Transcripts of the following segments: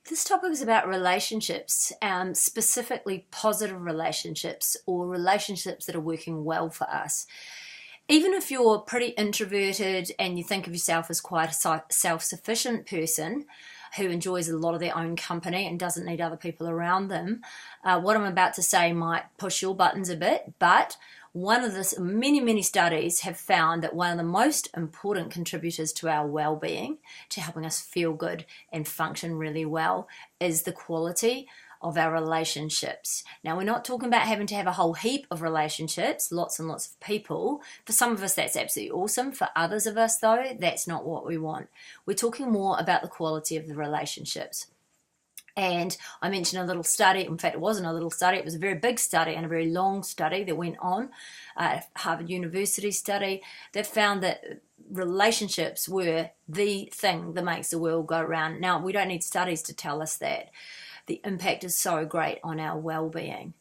This topic is about relationships, specifically positive relationships or relationships that are working well for us. Even if you're pretty introverted and you think of yourself as quite a self-sufficient person who enjoys a lot of their own company and doesn't need other people around them, what I'm about to say might push your buttons a bit, but one of the many studies have found that one of the most important contributors to our well-being, to helping us feel good and function really well, is the quality of our relationships. Now, we're not talking about having to have a whole heap of relationships, lots and lots of people. For some of us, that's absolutely awesome. For others of us, though, that's not what we want. We're talking more about the quality of the relationships. And I mentioned a little study. In fact, it wasn't a little study. It was a very big study and a very long study that went on, Harvard University study, that found that relationships were the thing that makes the world go round. Now, we don't need studies to tell us that. The impact is so great on our well-being.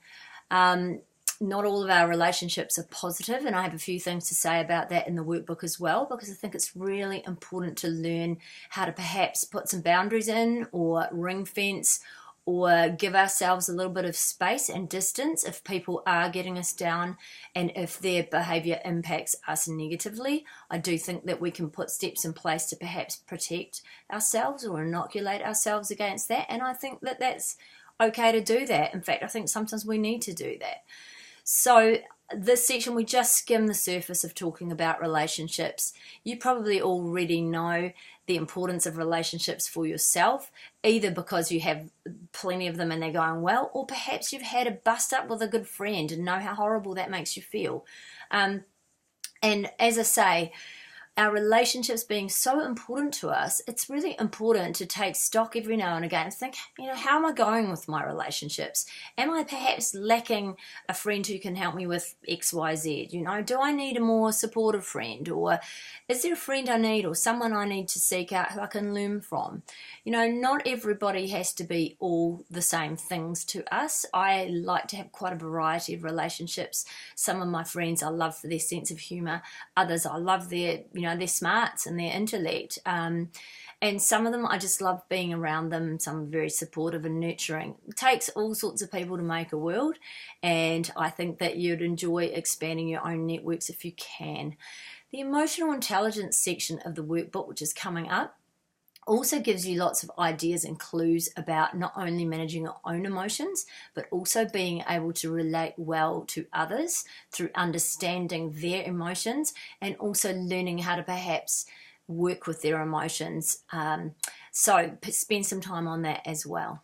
Not all of our relationships are positive, and I have a few things to say about that in the workbook as well, because I think it's really important to learn how to perhaps put some boundaries in, or ring fence, or give ourselves a little bit of space and distance if people are getting us down and if their behaviour impacts us negatively. I do think that we can put steps in place to perhaps protect ourselves or inoculate ourselves against that, and I think that that's okay to do that. In fact, I think sometimes we need to do that. So this section, we just skim the surface of talking about relationships. You probably already know the importance of relationships for yourself, either because you have plenty of them and they're going well, or perhaps you've had a bust up with a good friend and know how horrible that makes you feel. And as I say, our relationships being so important to us, it's really important to take stock every now and again and think, how am I going with my relationships? Am I perhaps lacking a friend who can help me with X, Y, Z? Do I need a more supportive friend? Or is there a friend I need or someone I need to seek out who I can learn from? Not everybody has to be all the same things to us. I like to have quite a variety of relationships. Some of my friends I love for their sense of humour. Others I love their smarts and their intellect. And some of them I just love being around them. Some are very supportive and nurturing. It takes all sorts of people to make a world, and I think that you'd enjoy expanding your own networks if you can. The emotional intelligence section of the workbook, which is coming up, also gives you lots of ideas and clues about not only managing your own emotions, but also being able to relate well to others through understanding their emotions and also learning how to perhaps work with their emotions. So spend some time on that as well.